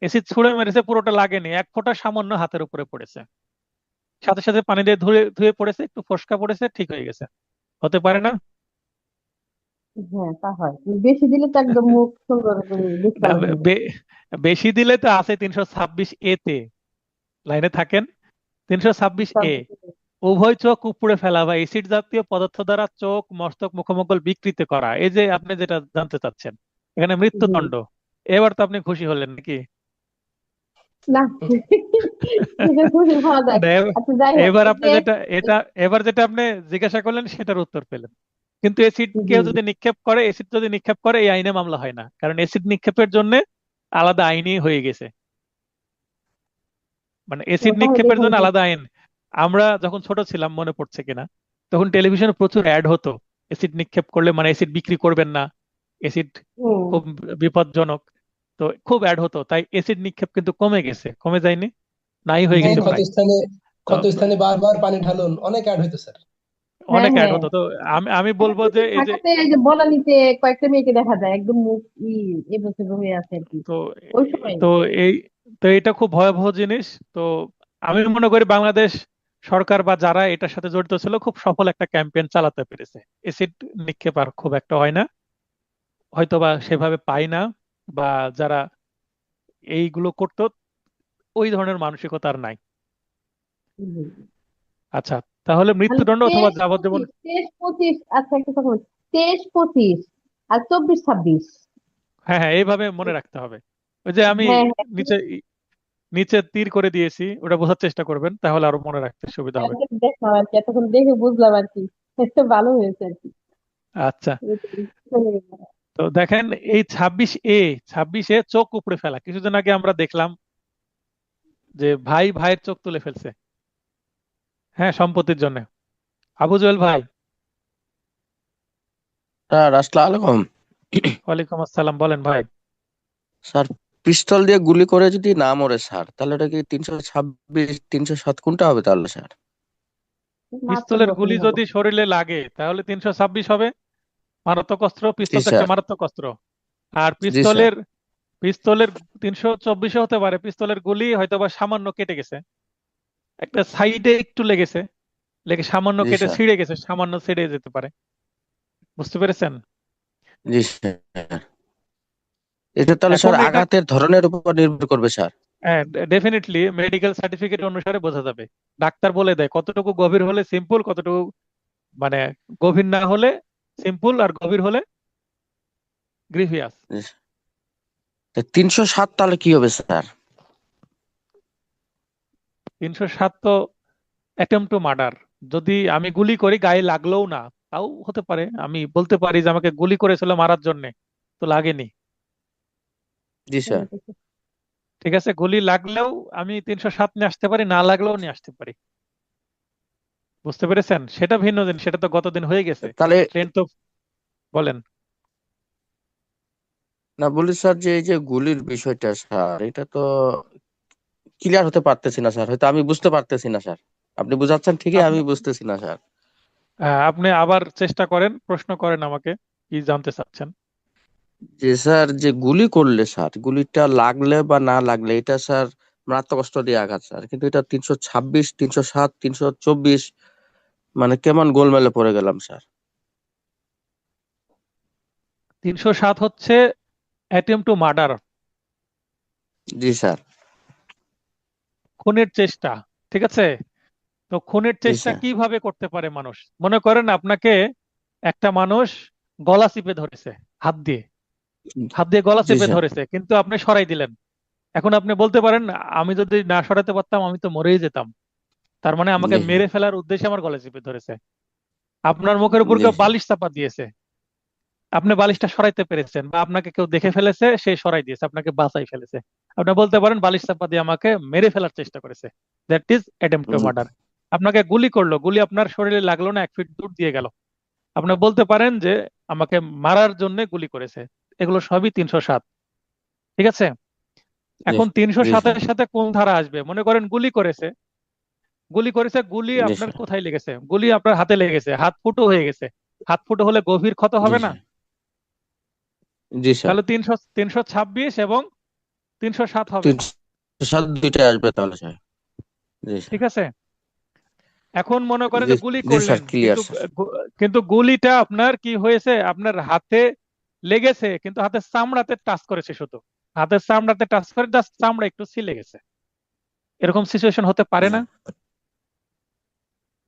এসিড ছুঁড়ে মেরেছে, পুরোটা লাগেনি, এক ফোঁটা সামান্য হাতের উপরে পড়েছে, সাথে সাথে পানি দিয়ে ধুয়ে ধুয়ে পড়েছে, একটু ফোসকা পড়েছে, ঠিক হয়ে গেছে। হতে পারে না? হ্যাঁ, তা হয়। বেশি দিলে তো একদম মুখ সুন্দর করে না, ডিসকালার হয়ে যায়। বেশি দিলে তো আছে 326 তে, লাইনে থাকেন। 326 উভয় চোখ উপড়ে ফেলা বা এসিড জাতীয় পদার্থ দ্বারা চোখ, মস্তক, মুখমণ্ডল বিকৃত করা, এই যে আপনি যেটা জানতে চাচ্ছেন, এখানে জি। মৃত্যুদণ্ড। এবার তো আপনি খুশি হলেন নাকি? না, এটা খুবই ভালো যায়। না, আচ্ছা, যাই হোক, এবার এই আপনি যে যেটা এটা এবার যেটা আপনি জিজ্ঞাসা করলেন সেটার উত্তর পেলেন। কিন্তু অ্যাসিড জি, কেউ যদি নিক্ষেপ করে, অ্যাসিড যদি নিক্ষেপ করে, এই আইনে মামলা হয় না, কারণ অ্যাসিড নিক্ষেপের জন্য আলাদা আইনই হয়ে গেছে। মানে অ্যাসিড তাহলে নিক্ষেপের দেখেন জন্য যে আলাদা আইন। আমরা যখন ছোট ছিলাম, মনে পড়ছে কিনা, তখন টেলিভিশনে প্রচুর অ্যাড হতো, অ্যাসিড নিক্ষেপ করলে মানে অ্যাসিড বিক্রি করবেন না, অ্যাসিড হুম, খুব বিপজ্জনক। তো খুব অ্যাড হতো, তাই অ্যাসিড নিক্ষেপ কিন্তু কমে গেছে, কমে যায়নি, নাই হয়ে হ্যাঁ, গেছে ক্ষত প্রায়। স্থানে, তো ক্ষত স্থানে বারবার পানি ঢালুন, অনেক অ্যাড হইতো স্যার। হ্যাঁ, অনেক অ্যাড হ্যাঁ। হতো। তো আমি আমি আচ্ছা, বলবো যে কিন্তু এই যে, ঢাকাতে এই যে বনানীতে কয়েকটা মেয়েকে দেখা যায় একদম মুখ এবছর হয়ে আছে আর কি, তো ওই সময়। তো এই তো এটা খুব ভয়াবহ জিনিস। তো আমি মনে করি বাংলাদেশ সরকার বা যারা এটার সাথে জড়িত ছিল, খুব সফল একটা ক্যাম্পেইন চালাতে পেরেছে। এসিড নিক্ষেপ আর খুব একটা হয় না, হয়তো বা সেভাবে পাই না, বা যারা এইগুলো করতো ওই ধরনের মানসিকতা আর নাই। হুম। আচ্ছা, তাহলে মানে মৃত্যুদণ্ড অথবা তেইশ যাবজ্জীবন। পঁচিশ 23 25, আচ্ছা একটা কথা বলি, 23 25 আর 24 26। হ্যাঁ, হ্যাঁ, এইভাবে মনে রাখতে হবে। ওই যে আমি হ্যাঁ, হ্যাঁ। নিচে নিচে তীর করে দিয়েছি, ওটা বোঝার চেষ্টা করবেন, তাহলে আরো মনে রাখতে সুবিধা হবে। একদম দেখলাম আর কি, এতক্ষণ দেখে বুঝলাম আর কি। ভালো হয়েছে আর কি। আচ্ছা, এই তো চলে গেল। তো দেখেন, এই 26 এ চোখ উপড়ে ফেলা, কিছুদিন আগে আমরা দেখলাম যে ভাই ভাইয়ের চোখ তুলে ফেলছে, হ্যাঁ, সম্পত্তির জন্য। আবু জহেল ভাই। স্যার আসসালামু আলাইকুম। ওয়ালাইকুম আসসালাম, বলেন ভাই। স্যার, পিস্তল দিয়ে গুলি করে যদি না মরে স্যার, তাহলে এটা কি 326 307 কোনটা হবে তাহলে স্যার? মাত্র পিস্তলের গুলি জখমই হবো। যদি শরীরে লাগে তাহলে 326 হবে। মারাত্মক অস্ত্র, জি পিস্তল তো একটা স্যার। মারাত্মক অস্ত্র। আর জি স্যার। পিস্তলের পিস্তলের 324 হতে পারে, পিস্তলের গুলি হয়তো বা সামান্য কেটে গেছে, একটা সাইডে একটু লেগেছে, লেগে সামান্য জি কেটে স্যার। ছিঁড়ে গেছে, সামান্য ছিঁড়ে যেতে পারে। বুঝতে পেরেছেন? জি স্যার। এটা তাহলে এখন স্যার এটা আঘাতের ধরনের উপর নির্ভর করবে স্যার? ডেফিনেটলি মেডিকেল সার্টিফিকেট অনুসারে বোঝা যাবে। ডাক্তার বলে দেয় কতটুকু গভীর হলে সিম্পল, কতটুকু মানে গভীর না হলে সিম্পল, আর গভীর হলে গ্রিভিয়াস। জি স্যার। তা 307 তাহলে কি হবে স্যার? 307 তো অ্যাটেম্প টু মার্ডার। যদি আমি গুলি করি গায়ে লাগলেও না, তাও হতে পারে, আমি বলতে পারি যে আমাকে গুলি করেছিল মারার জন্য, তো লাগেনি। জি স্যার। ঠিক আছে, গুলি লাগলেও আমি 307 নিয়ে আসতে পারি, না লাগলেও নিয়ে আসতে পারি। বুঝতে পেরেছেন? সেটা ভিন্ন জিনিস, সেটা তো গতদিন হয়ে গেছে। তাহলে ট্রেন তো, বলেন। না বলি স্যার, যে এই যে গুলির বিষয়টা স্যার, এটা তো ক্লিয়ার হতে পারতেছি না স্যার, হয়তো আমি বুঝতে পারতেছি না স্যার। আপনি বুঝাচ্ছেন ঠিকই, আপনি আমি বুঝতেছি না স্যার। আপনি আবার চেষ্টা করেন, প্রশ্ন করেন আমাকে, কি জানতে চাচ্ছেন। যে স্যার, যে গুলি করলে স্যার, গুলিটা লাগলে বা না লাগলে এটা স্যার মারাত্মক অস্ত্র দিয়ে আঘাত স্যার, কিন্তু এটা 326 307 324, মানে কেমন গোলমেলে পড়ে গেলাম স্যার। 307 হচ্ছে attempt to murder, G sir. খুনের চেষ্টা। ঠিক আছে, তো খুনের জি চেষ্টা স্যার। কিভাবে করতে পারে মানুষ? মনে করেন আপনাকে একটা মানুষ গলা চিপে ধরেছে, হাত দিয়ে, হাত দিয়ে গলা জি চেপে স্যার। ধরেছে, কিন্তু আপনি সরাই দিলেন। এখন আপনি বলতে পারেন আমি যদি না সরাতে পারতাম আমি তো মরেই যেতাম, তার মানে আমাকে জি স্যার। মেরে ফেলার উদ্দেশ্যে আমার গলা চেপে ধরেছে। আপনার মুখের উপর জি কেউ স্যার। বালিশ চাপা দিয়েছে, আপনি বালিশটা সরাইতে পেরেছেন, বা আপনাকে কেউ দেখে ফেলেছে, সে সরাই দিয়েছে, আপনাকে বাঁচাই ফেলেছে। আপনি বলতে পারেন বালিশ চাপা দিয়ে আমাকে মেরে ফেলার চেষ্টা করেছে, that is attempt two G murder. আপনাকে গুলি করলো, গুলি আপনার শরীরে লাগলো না, 1 ফিট দূর দিয়ে গেল, আপনি বলতে পারেন যে আমাকে মারার জন্য গুলি করেছে। এগুলো সবই 307। ঠিক আছে, জি এখন তিনশো জি স্যার। সাতের সাথে কোন ধারা আসবে? মনে করেন গুলি করেছে, গুলি করেছে, গুলি জি আপনার স্যার। কোথায় লেগেছে? গুলি আপনার হাতে লেগেছে, হাত ফুটো হয়ে গেছে। হাত ফুটো হলে গভীর ক্ষত জি হবে না? স্যার। জি স্যার। তাহলে 326 এবং 307 হবে। 307 দুইটাই আসবে তাহলে স্যার। জি স্যার। ঠিক আছে, এখন মনে করেন জি। যে গুলি জি স্যার, করলেন, ক্লিয়ার কিন্তু স্যার। কিন্তু গুলিটা আপনার কি হয়েছে, আপনার হাতে লেগেছে কিন্তু হাতের চামড়াতে টাচ করেছে শুধু, হাতের চামড়াতে টাচ করে জাস্ট চামড়া একটু ছিলে গেছে। এরকম সিচুয়েশন হতে পারে না?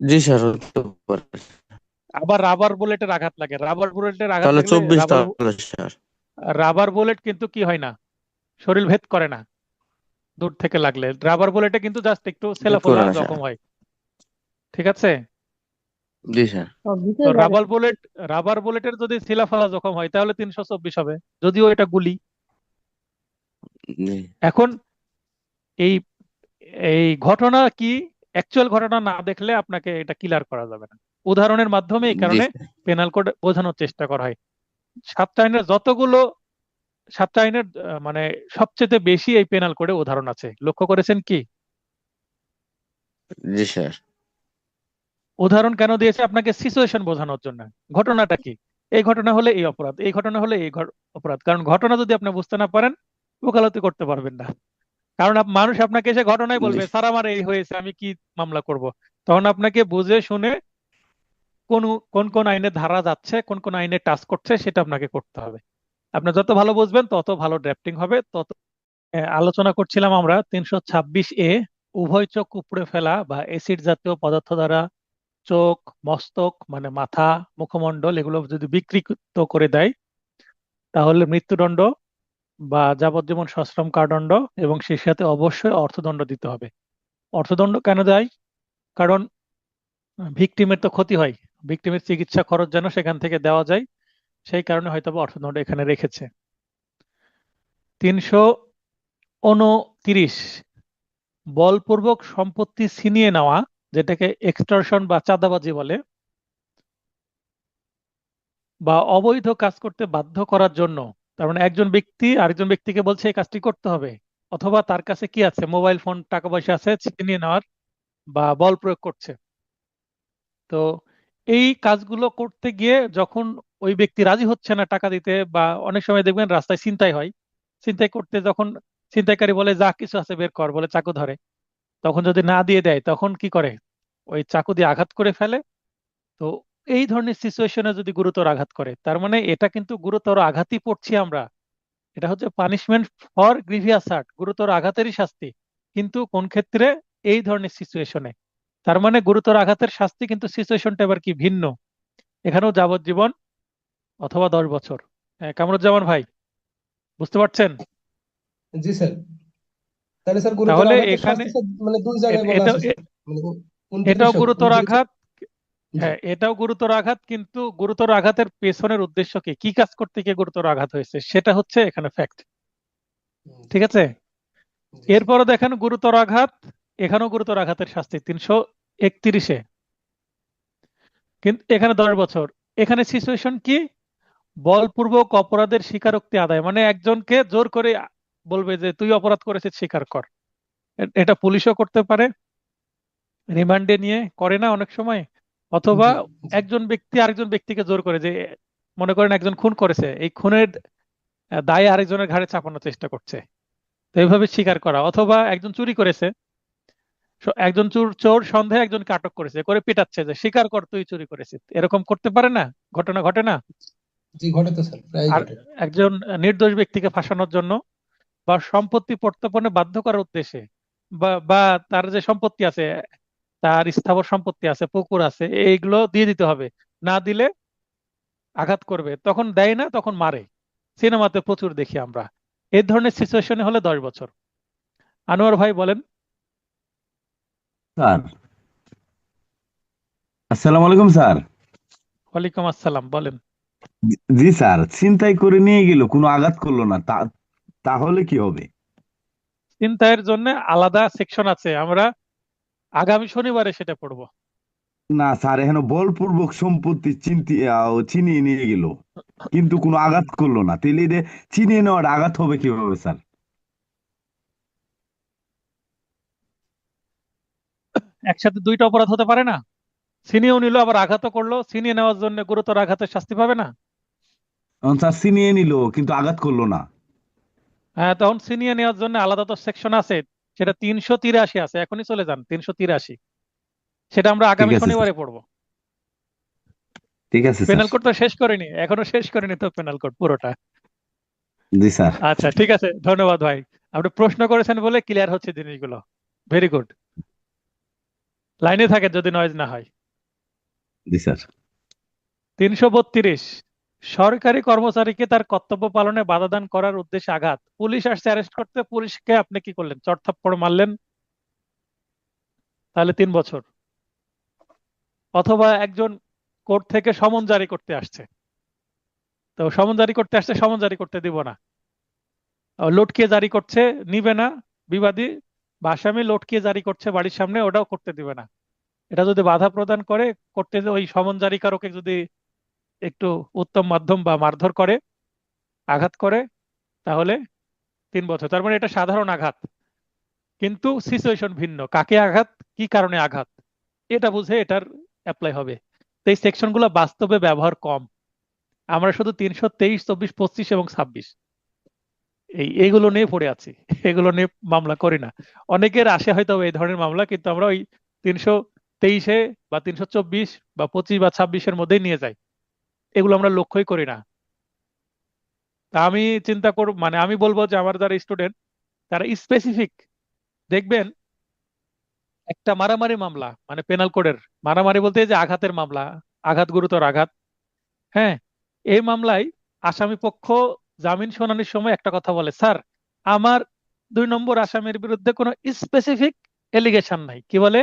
জি স্যার, হতে পারে। আবার রাবার বুলেটের আঘাত লাগে, রাবার বুলেটের আঘাত তাহলে লাগলে 24 রাবার তাহলে স্যার। রাবার বুলেট কিন্তু কি হয় না, শরীর ভেদ করে না। দূর থেকে লাগলে রাবার বুলেটে কিন্তু জাস্ট একটু ভেদ ছেলাফোলা করে না স্যার। জখম হয়। ঠিক আছে, জি স্যার। ও তো ভিতরে জায়গা। রাবার বুলেটের যদি ছেলাফোলা জখম হয় তাহলে 324 হবে, যদিও এটা গুলি। জি। এখন এই এই ঘটনা কি, অ্যাকচুয়াল ঘটনা না দেখলে আপনাকে এটা ক্লিয়ার করা যাবে না। উদাহরণের মাধ্যমে এই জি কারণে স্যার। পেনাল কোড বোঝানোর চেষ্টা করা হয়। সাতটা আইনের যতগুলো, সাতটা আইনের মানে সবচেয়ে বেশি এই পেনাল কোডে উদাহরণ আছে, লক্ষ্য করেছেন কি? জি স্যার। উদাহরণ কেন দিয়েছে? আপনাকে সিচুয়েশন বোঝানোর জন্য। ঘটনাটা কি, এই ঘটনা হলে এই অপরাধ, এই ঘটনা হলে এই অপরাধ। কারণ ঘটনা যদি আপনি বুঝতে না পারেন, ওকালতি করতে পারবেন না। কারণ মানুষ আপনাকে এসে ঘটনায় জি বলবে স্যার আমার এই হয়েছে, আমি কি মামলা করব? তখন আপনাকে বুঝে শুনে কোন কোন কোন আইনের ধারা যাচ্ছে, কোন কোন আইনে টাচ করছে, সেটা আপনাকে করতে হবে। আপনি যত ভালো বুঝবেন তত ভালো ড্রাফটিং হবে, তত আলোচনা করছিলাম আমরা 326 এ, উভয় চোখ উপড়ে ফেলা বা এসিড জাতীয় পদার্থ দ্বারা চোখ, মস্তক মানে মাথা, মুখমণ্ডল এগুলো যদি বিকৃত করে দেয় তাহলে মৃত্যুদণ্ড বা যাবজ্জীবন সশ্রম কারাদণ্ড, এবং সেই সাথে অবশ্যই অর্থদণ্ড দিতে হবে। অর্থদণ্ড কেন দেয়? কারণ ভিকটিমের তো ক্ষতি হয়, ভিকটিমের চিকিৎসা খরচ যেন সেখান থেকে দেওয়া যায়, সেই কারণে হয়তো বা অর্থদণ্ড এখানে রেখেছে। 329 বলপূর্বক সম্পত্তি ছিনিয়ে নেওয়া, যেটাকে এক্সটর্শন বা চাঁদাবাজি বলে, বা অবৈধ কাজ করতে বাধ্য করার জন্য, তার মানে একজন ব্যক্তি আরেকজন ব্যক্তিকে বলছে এই কাজটি করতে হবে, অথবা তার কাছে কি আছে, মোবাইল ফোন, টাকা পয়সা আছে, ছিনিয়ে নেওয়ার বা বল প্রয়োগ করছে। তো এই কাজগুলো করতে গিয়ে যখন ওই ব্যক্তি রাজি হচ্ছে না টাকা দিতে, বা অনেক সময় দেখবেন রাস্তায় ছিনতাই হয়, ছিনতাই করতে যখন ছিনতাইকারী বলে যা কিছু আছে বের কর, বলে চাকু ধরে, তখন যদি না দিয়ে দেয় তখন কি করে, ওই চাকু দিয়ে আঘাত করে ফেলে। তো এই ধরনের সিচুয়েশনে যদি গুরুতর আঘাত করে, তার মানে এটা কিন্তু গুরুতর আঘাতই পড়ছি আমরা। এটা হচ্ছে পানিশমেন্ট ফর গ্রিভিয়াস হার্ট, গুরুতর আঘাতেরই শাস্তি, কিন্তু কোন ক্ষেত্রে, এই ধরনের সিচুয়েশনে। তার মানে গুরুতর আঘাতের শাস্তি কিন্তু সিচুয়েশনটা এবার কি ভিন্ন, এখানেও যাবজ্জীবন অথবা 10 বছর। হ্যাঁ, কামরুজ্জামান ভাই, বুঝতে পারছেন? জি স্যার। তাহলে স্যার গুরুতর তাহলে আঘাতের এখানে শাস্তি স্যার মানে দুই জায়গায় বলা এটা আছে স্যার, মানে এটাও 29 গুরুতর 29 আঘাত। জি হ্যাঁ, এটাও গুরুতর আঘাত, কিন্তু গুরুতর আঘাতের পেছনের উদ্দেশ্য কি, কি কাজ করতে গিয়ে গুরুতর আঘাত হয়েছে, সেটা হচ্ছে এখানে ফ্যাক্ট। জি ঠিক আছে। জি স্যার। এরপরে দেখেন গুরুতর আঘাত, এখানেও গুরুতর আঘাতের শাস্তি 331-এ, কিন্তু এখানে 10 বছর। এখানে সিচুয়েশন কি, বলপূর্বক অপরাধের স্বীকারোক্তি আদায়, মানে একজনকে জোর করে বলবে যে তুই অপরাধ করেছিস, স্বীকার কর। এটা পুলিশও করতে পারে, রিমান্ডে নিয়ে করে না অনেক সময়, অথবা জি জি একজন ব্যক্তি আরেকজন ব্যক্তিকে জোর করে, যে মনে করেন একজন খুন করেছে, এই খুনের দায় আরেকজনের ঘাড়ে চাপানোর চেষ্টা করছে, তো এইভাবে স্বীকার করা। অথবা একজন চুরি করেছে, একজন চোর চোর সন্দেহে একজনকে আটক করেছে, করে পিটাচ্ছে যে স্বীকার কর তুই চুরি করেছিস, এরকম করতে পারে না, ঘটনা ঘটে না। জি ঘটে তো স্যার, প্রায় আর ঘটে। একজন নির্দোষ ব্যক্তিকে ফাঁসানোর জন্য, বা সম্পত্তি প্রত্যর্পণে বাধ্য করার উদ্দেশ্যে, বা বা তার যে সম্পত্তি আছে, তার স্থাবর সম্পত্তি আছে, পুকুর আছে, এইগুলো দিয়ে দিতে হবে, না দিলে আঘাত করবে, তখন দেয় না, তখন মারে। সিনেমাতে প্রচুর দেখি আমরা। এই ধরনের সিচুয়েশনে হলে 10 বছর। আনোয়ার ভাই বলেন। স্যার, আসসালামু আলাইকুম স্যার। ওয়ালাইকুম আসসালাম, বলেন। জি স্যার, ছিনতাই করে নিয়ে গেল, কোনো আঘাত করলো না, তাহলে কি হবে? ছিনতাইয়ের জন্য আলাদা সেকশন আছে, আমরা আগামী শনিবারে সেটা পড়বো। না স্যার, এখানে বলপূর্বক সম্পত্তি ছিনিয়ে নিয়ে গেল, কিন্তু কোনো আঘাত করলো না, তাহলে এদের ছিনিয়ে নেওয়ার আঘাত হবে কিভাবে স্যার? একসাথে দুইটা অপরাধ হতে পারে না, ছিনিয়েও নিল আবার আঘাতও করলো, ছিনিয়ে নেওয়ার জন্য গুরুতর আঘাতের শাস্তি পাবে না। এখন স্যার ছিনিয়ে নিল কিন্তু আঘাত করলো না। হ্যাঁ, তখন ছিনিয়ে নেওয়ার জন্য আলাদা তো সেকশন আছে, সেটা 383 আছে, এখনই চলে যান 383, সেটা আমরা ঠিক আগামী আছে স্যার। শনিবারে পড়বো। ঠিক আছে স্যার। পেনাল কোড তো শেষ করিনি, এখনো শেষ করিনি তো পেনাল কোড পুরোটা। জি স্যার। আচ্ছা, ঠিক আছে, ধন্যবাদ ভাই। আপনি প্রশ্ন করেছেন বলে ক্লিয়ার হচ্ছে জিনিসগুলো। Very good. লাইনে থাকেন যদি নয়েজ না হয়। জি স্যার। 332, সরকারি কর্মচারীকে তার কর্তব্য পালনে বাধা দান করার উদ্দেশ্যে আঘাত, পুলিশ আসছে অ্যারেস্ট করতে, পুলিশকে আপনি কি করলেন, চড় থাপ্পড় মারলেন, তাহলে 3 বছর। অথবা একজন কোর্ট থেকে সমন জারি করতে আসছে, তো সমন জারি করতে আসছে, সমন জারি করতে দিব না, লটকিয়ে জারি করছে, নিবে না বিবাদী, বা আসামি লটকিয়ে জারি করছে বাড়ির সামনে, ওটাও করতে দিবে না। এটা যদি বাধা প্রদান করে, করতে যে ওই সমন জারিকারকে যদি একটু উত্তম মাধ্যম বা মারধর করে, আঘাত করে, তাহলে 3 বছর। তার মানে এটা সাধারণ আঘাত, কিন্তু সিচুয়েশন ভিন্ন, কাকে আঘাত, কি কারণে আঘাত, এটা বুঝে এটার অ্যাপ্লাই হবে। তো এই সেকশন গুলো বাস্তবে ব্যবহার কম, আমরা শুধু 323, 24, 25 এবং 26 এইগুলো নিয়ে পড়ে আছি, এগুলো নিয়ে মামলা করি না। অনেকের আসে হয়তো এই ধরনের মামলা, কিন্তু আমরা ওই 323-এ বা 324 বা 25 বা 26-এর মধ্যেই নিয়ে যাই, এগুলো আমরা লক্ষ্যই করি না। তা আমি চিন্তা করব, মানে আমি বলবো যে আমার যারা স্টুডেন্ট, তারা স্পেসিফিক দেখবেন, একটা মারামারি মামলা, মানে পেনাল কোডের মারামারি বলতে এই যে আঘাতের মামলা, আঘাত, গুরুতর আঘাত, হ্যাঁ, এই মামলায় আসামি পক্ষ জামিন শুনানির সময় একটা কথা বলে, স্যার আমার 2 নম্বর আসামির বিরুদ্ধে কোনো স্পেসিফিক এলিগেশন নাই, কি বলে,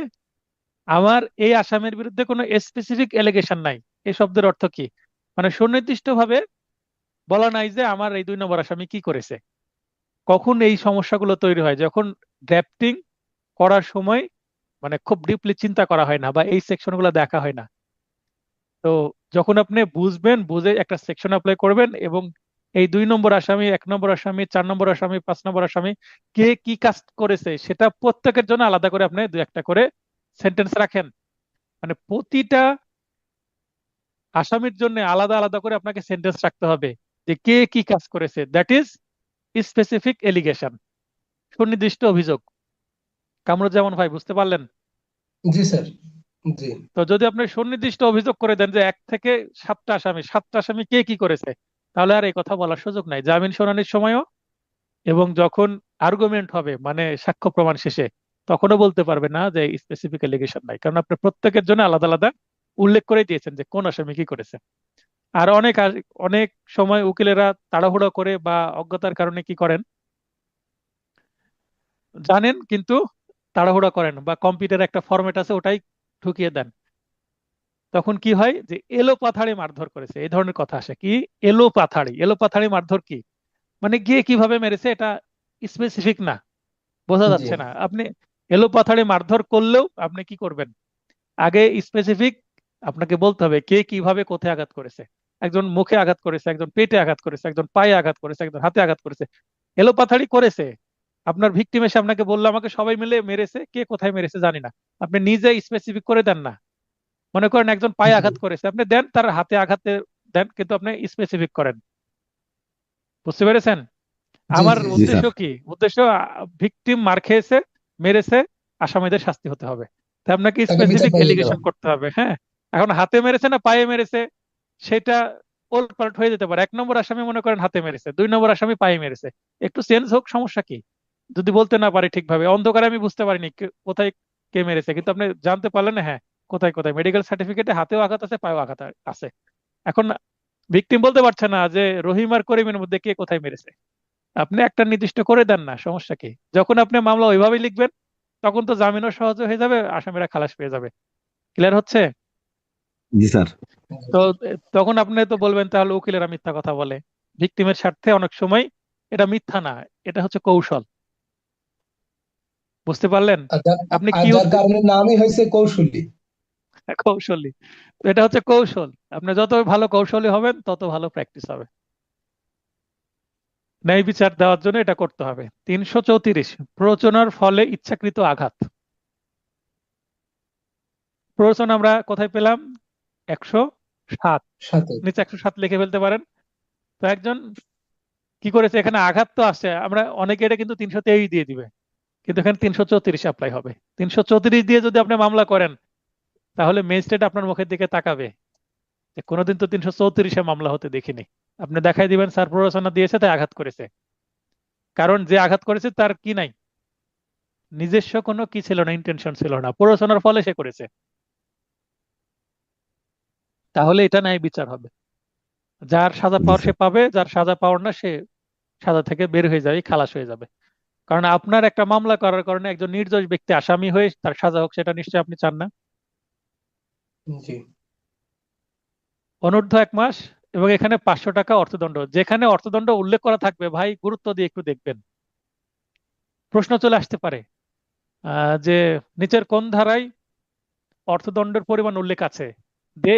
আমার এই আসামির বিরুদ্ধে কোনো স্পেসিফিক এলিগেশন নাই। এই শব্দের অর্থ কি, মানে সুনির্দিষ্ট ভাবে বলা নাই যে আমার এই 2 নম্বর আসামি কি করেছে। কখন এই সমস্যাগুলো তৈরি হয়, যখন ড্রাফটিং করার সময় মানে খুব ডিপলি চিন্তা করা হয় না বা এই সেকশনগুলো দেখা হয় না। তো যখন আপনি বুঝবেন, বুঝে একটা সেকশন অ্যাপ্লাই করবেন এবং এই 2 নম্বর আসামি, 1 নম্বর আসামি, 4 নম্বর আসামি, 5 নম্বর আসামি কে কি কাজ করেছে সেটা প্রত্যেকের জন্য আলাদা করে আপনি দু একটা করে সেন্টেন্স রাখেন। মানে প্রতিটা আসামির জন্য আলাদা আলাদা করে আপনাকে সেন্টেন্স রাখতে হবে যে কে কি কাজ করেছে। দ্যাট ইজ স্পেসিফিক এলিগেশন, সুনির্দিষ্ট অভিযোগ। কামরুজ্জামান ভাই বুঝতে পারলেন? জি স্যার। জি তো যদি আপনি সুনির্দিষ্ট অভিযোগ করে দেন যে 1 থেকে 7টা আসামি, 7টা আসামি কে কি করেছে, তাহলে আর এই কথা বলার সুযোগ নাই জামিন শুনানির সময়ও। এবং যখন আর্গুমেন্ট হবে মানে সাক্ষ্য প্রমাণ শেষে, তখনও বলতে পারবে না যে স্পেসিফিক এলিগেশন নাই, কারণ আপনি প্রত্যেকের জন্য আলাদা আলাদা উল্লেখ করে দিয়েছেন যে কোন আসামি কি করেছে। আর অনেক সময় উকিলেরা তাড়াহুড়ো করে বা অজ্ঞতার কারণে কি করেন জানেন কিন্তু তাড়াহুড়া করেন, বা কম্পিউটারে একটা ফরম্যাট আছে ওটাই ঢুকিয়ে দেন। তখন কি হয় যে এলো পাথাড়ি মারধর করেছে এই ধরনের কথা আসে। কি এলো পাথাড়ি, এলো পাথাড়ি মারধর কি মানে গিয়ে কিভাবে মেরেছে এটা স্পেসিফিক না, বোঝা জি যাচ্ছে না। আপনি এলো পাথাড়ি মারধর করলেও আপনি কি করবেন, আগে স্পেসিফিক আপনাকে বলতে হবে কে কিভাবে কোথায় আঘাত করেছে। একজন মুখে আঘাত করেছে, একজন পেটে আঘাত করেছে, একজন পায়ে আঘাত করেছে, একজন হাতে আঘাত করেছে। এলো পাথাড়ি করেছে আপনার ভিকটিম এসে আপনাকে বললো আমাকে সবাই মিলে মেরেছে, কে কোথায় মেরেছে জানি না, আপনি নিজে স্পেসিফিক করে দেন না। মনে করেন একজন পায়ে জি আঘাত করেছে, আপনি দেন তার হাতে আঘাত দেন, কিন্তু আপনি স্পেসিফিক করেন। বুঝতে পেরেছেন? জি আমার জি জি স্যার। উদ্দেশ্য স্যার। কি, উদ্দেশ্য ভিকটিম মার খেয়েছে, মেরেছে, আসামিদের শাস্তি হতে হবে, তাই আপনাকে তাকে বিচার স্পেসিফিক করে দিতে এলিগেশন হবে। করতে হবে। হ্যাঁ, এখন হাতে মেরেছে না পায়ে মেরেছে সেটা ওলট পালট হয়ে যেতে পারে। 1 নম্বর আসামি মনে করেন হাতে মেরেছে, 2 নম্বর আসামি পায়ে মেরেছে, একটু চেঞ্জ হোক, সমস্যা কি? যদি বলতে না পারি ঠিকভাবে, অন্ধকারে আমি বুঝতে পারিনি কোথায় কে মেরেছে, কিন্তু আপনি জানতে পারলেন না হ্যাঁ কোথায় কোথায়, মেডিকেল সার্টিফিকেটে হাতেও আঘাত আছে, পায়েও আঘাত আছে। এখন ভিকটিম বলতে পারছে না যে রহিম আর করিমের মধ্যে কে কোথায় মেরেছে, আপনি একটা নির্দিষ্ট করে দেন না, সমস্যা কি? যখন আপনি মামলা ওইভাবেই লিখবেন তখন তো জামিনও সহজ হয়ে যাবে, আসামিরা খালাস পেয়ে যাবে। ক্লিয়ার হচ্ছে? জি স্যার। তো তখন আপনি তো বলবেন তাহলে উকিলেরা মিথ্যা কথা বলে। ভিকটিমের স্বার্থে অনেক সময় এটা মিথ্যা না, এটা হচ্ছে কৌশল। বুঝতে পারলেন? আর যার আপনি আর কি যার কারণে নামই হয়েছে কৌশলী। কৌশলী, তো এটা হচ্ছে কৌশল। আপনি যত ভালো কৌশলী হবেন তত ভালো প্র্যাকটিস হবে। ন্যায় বিচার দেওয়ার জন্য এটা করতে হবে। 334, প্ররোচনার ফলে ইচ্ছাকৃত আঘাত। প্ররোচনা আমরা কোথায় পেলাম? 107, সাথে। নিচে 107 লিখে ফেলতে পারেন। তো একজন কি করেছে, এখানে আঘাত তো আসছে, আমরা অনেকে এটা কিন্তু 323 দিয়ে দিবে, কিন্তু এখানে 334 অ্যাপ্লাই হবে। 334 দিয়ে যদি আপনি মামলা করেন তাহলে ম্যাজিস্ট্রেট আপনার মুখের দিকে তাকাবে যে কোনোদিন তো 334-এ মামলা হতে দেখিনি। আপনি দেখাই দিবেন স্যার প্ররোচনা দিয়েছে তাই আঘাত করেছে, কারণ যে আঘাত করেছে তার কি নাই, নিজস্ব কোনো কি ছিল না, ইন্টেনশন ছিল না, প্ররোচনার ফলে সে করেছে। তাহলে এটা ন্যায় বিচার হবে। যার সাজা জি পাওয়ার সে স্যার। পাবে, যার সাজা পাওয়ার না সে সাজা থেকে বের হয়ে যাবে, খালাস হয়ে যাবে। কারণ আপনার একটা মামলা করার কারণে একজন নির্দোষ ব্যক্তি আসামি হয়ে তার সাজা হোক, সেটা নিশ্চয়ই আপনি চান না। জি অনূর্ধ্ব 1 মাস এবং এখানে 500 টাকা অর্থদণ্ড। যেখানে অর্থদণ্ড উল্লেখ করা থাকবে ভাই গুরুত্ব দিয়ে একটু দেখবেন। প্রশ্ন চলে আসতে পারে যে নিচের কোন ধারায় অর্থদণ্ডের পরিমাণ উল্লেখ আছে,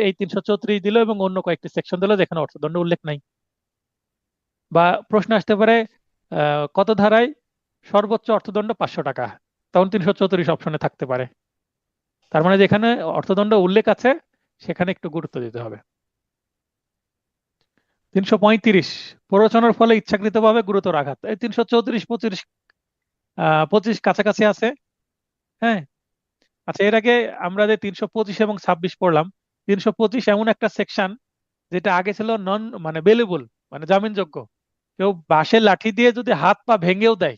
এই 334 দিল এবং অন্য কয়েকটি সেকশন দিল যেখানে অর্থদণ্ড উল্লেখ নাই। বা প্রশ্ন আসতে পারে কত ধারায় সর্বোচ্চ অর্থদণ্ড 500 টাকা, তখন 334 অপশনে থাকতে পারে। তার মানে যেখানে অর্থদণ্ড উল্লেখ আছে সেখানে একটু গুরুত্ব দিতে হবে। 335, প্ররোচনার ফলে ইচ্ছাকৃতভাবে গুরুতর আঘাত। এই 334, 25, 25 কাছাকাছি আছে। হ্যাঁ, আচ্ছা, এর আগে আমরা যে 325 এবং 26 পড়লাম, 325 এমন একটা সেকশন যেটা আগে ছিল নন মানে বেলেবল, মানে জামিনযোগ্য। কেউ বাঁশের লাঠি দিয়ে যদি হাত পা ভেঙেও দেয়,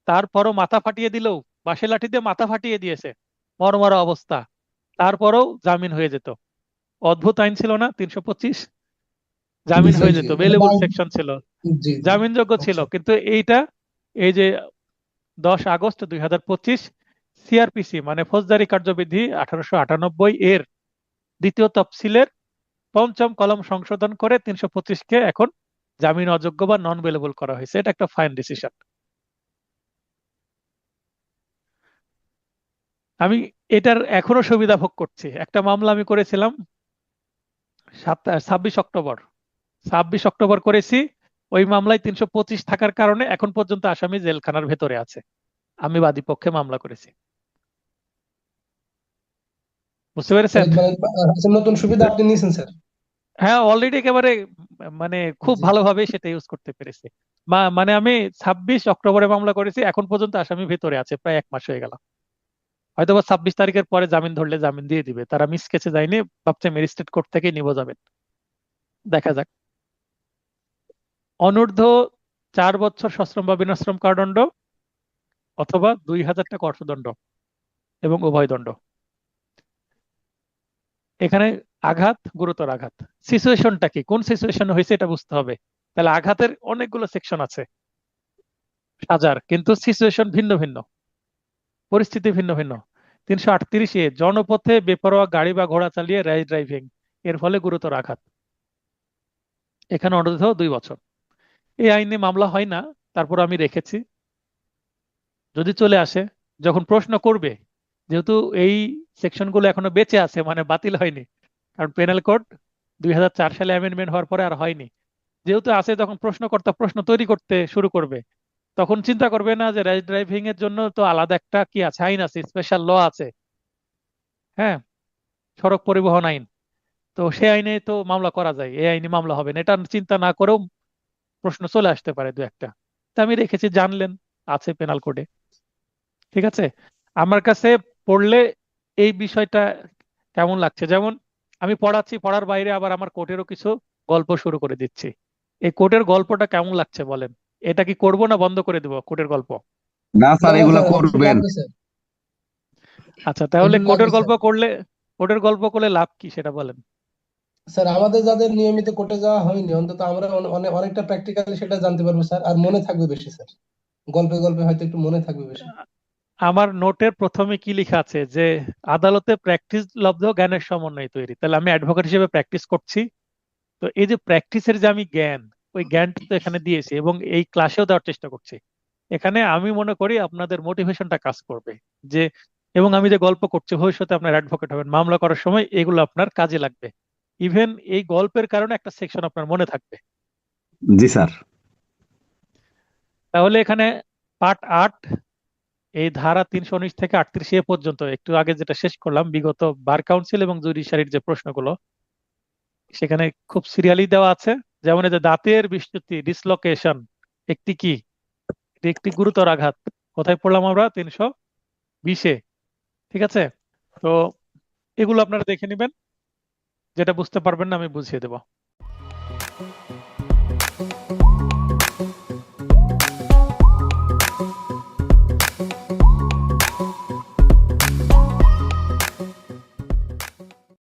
তারপরও মাথা ফাটিয়ে দিলেও, বাঁশের লাঠি দিয়ে মাথা ফাটিয়ে দিয়েছে, মরমরা অবস্থা, তারপরেও জামিন হয়ে যেত। অদ্ভুত আইন ছিল না 325? জি জামিন স্যার। হয়ে জি যেত, এটা বেলেবল সেকশন ছিল, জি জি। জামিনযোগ্য ছিল। আচ্ছা। কিন্তু এইটা এই যে 10 আগস্ট 2025 সিআরপিসি মানে ফৌজদারি কার্যবিধি 1898 এর দ্বিতীয় তফসিলের 5ম কলম সংশোধন করে 325-কে এখন জামিন অযোগ্য বা নন বেলেবল করা হয়েছে। এটা একটা ফাইন ডিসিশন। আমি এটার এখনো সুবিধা ভোগ করছি। একটা মামলা আমি করেছিলাম 26 অক্টোবর। 26 অক্টোবর করেছি। ওই মামলায় 325 থাকার কারণে এখন পর্যন্ত আসামি জেলখানার ভেতরে আছে। আমি বাদী পক্ষে মামলা করেছি। বুঝতে পেরেছেন? তাহলে মানে নতুন সুবিধা আপনি নিয়েছেন স্যার? হ্যাঁ, অলরেডি একেবারে মানে খুব জি। ভালোভাবে সেটা ইউজ করতে পেরেছি। মানে আমি 26 অক্টোবরে মামলা করেছি, এখন পর্যন্ত আসামি ভেতরে আছে, প্রায় 1 মাস হয়ে গেল। হয়তোবা 26 তারিখের পরে জামিন ধরলে জামিন দিয়ে দিবে, তারা মিস কেসে যায়নি, ভাবছে ম্যাজিস্ট্রেট কোর্ট থেকেই নিব যাবেন। দেখা যাক। অনূর্ধ্ব 4 বছর সশ্রম বা বিনাশ্রম কারাদণ্ড অথবা 2000 টাকা অর্থদণ্ড এবং উভয় দণ্ড। এখানে আঘাত, গুরুতর আঘাত, সিচুয়েশনটা কি, কোন সিচুয়েশন হয়েছে এটা বুঝতে হবে। তাহলে আঘাতের অনেকগুলো সেকশন আছে, সাজার, কিন্তু সিচুয়েশন ভিন্ন ভিন্ন, পরিস্থিতি ভিন্ন ভিন্ন। 338-এ জনপথে বেপরোয়া গাড়ি বা ঘোড়া চালিয়ে র্যাশ ড্রাইভিং এর ফলে গুরুতর আঘাত, এখানে অনূর্ধ্ব 2 বছর। এই আইনে মামলা হয় না, তারপর আমি রেখেছি। যদি চলে আসে, যখন প্রশ্ন করবে, যেহেতু এই সেকশনগুলো এখনো বেঁচে আছে, মানে বাতিল হয়নি, কারণ পেনাল কোড 2004 সালে অ্যামেন্ডমেন্ট হওয়ার পরে আর হয়নি, যেহেতু আছে, তখন প্রশ্নকর্তা প্রশ্ন তৈরি করতে শুরু করবে, তখন চিন্তা করবে না যে র্যাশ ড্রাইভিং এর জন্য তো আলাদা একটা কি আছে, আইন আছে, স্পেশাল ল আছে, হ্যাঁ, সড়ক পরিবহন আইন, তো সেই আইনে তো মামলা করা যায়, এই আইনে মামলা হবে না, এটা চিন্তা না করেও প্রশ্ন চলে আসতে পারে দু একটা। তা আমি রেখেছি, জানলেন, আছে পেনাল কোডে। ঠিক আছে। আমার কাছে পড়লে এই বিষয়টা কেমন লাগছে, যেমন আমি পড়াচ্ছি, পড়ার বাইরে আবার আমার কোর্টেরও কিছু গল্প শুরু করে দিচ্ছি। এই কোর্টের গল্পটা কেমন লাগছে বলেন? এটা কি করব না বন্ধ করে দেবো কোর্টের গল্প? না না স্যার, না এগুলা স্যার, অবশ্যই করবেন। লাগবে স্যার। আচ্ছা, তাহলে এগুলো লাগবে কোর্টের গল্প স্যার। করলে, কোর্টের গল্প করলে লাভ কি সেটা বলেন। স্যার আমাদের যাদের নিয়মিত কোর্টে যাওয়া হয়নি, অন্তত আমরা অনেকটা প্র্যাকটিক্যালি সেটা জানতে পারবো স্যার, আর মনে থাকবে বেশি স্যার। গল্পে গল্পে হয়তো একটু মনে থাকবে বেশি। আমার নোটের প্রথমে কি লেখা আছে যে আদালতে প্র্যাকটিস লব্ধ জ্ঞানের সমন্বয় তৈরি, তাহলে আমি অ্যাডভোকেট হিসেবে প্র্যাকটিস করছি। তো এই যে প্র্যাকটিসের যে আমি জ্ঞান, ওই জ্ঞানটা তো এখানে দিয়েছি এবং এই ক্লাসেও দেওয়ার চেষ্টা করছি। এখানে আমি মনে করি আপনাদের মোটিভেশনটা কাজ করবে, যে এবং আমি যে গল্প করছি, ভবিষ্যতে আপনার অ্যাডভোকেট হবেন, মামলা করার সময় এগুলো আপনার কাজে লাগবে। ইভেন এই গল্পের কারণে একটা সেকশন আপনার মনে থাকবে। জি স্যার। তাহলে এখানে পার্ট 8, এই ধারা 319 থেকে 38 পর্যন্ত, একটু আগে যেটা শেষ করলাম, বিগত বার কাউন্সিল এবং জুডিশিয়ারির যে প্রশ্নগুলো, সেখানে খুব সিরিয়ালি দেওয়া আছে। যেমন এই যে দাঁতের বিচ্যুতি, ডিসলোকেশন, একটি কি, এটি একটি গুরুতর আঘাত, কোথায় পড়লাম আমরা, 320-এ। ঠিক আছে। তো এগুলো আপনারা দেখে নেবেন, যেটা বুঝতে পারবেন না আমি বুঝিয়ে দেবো।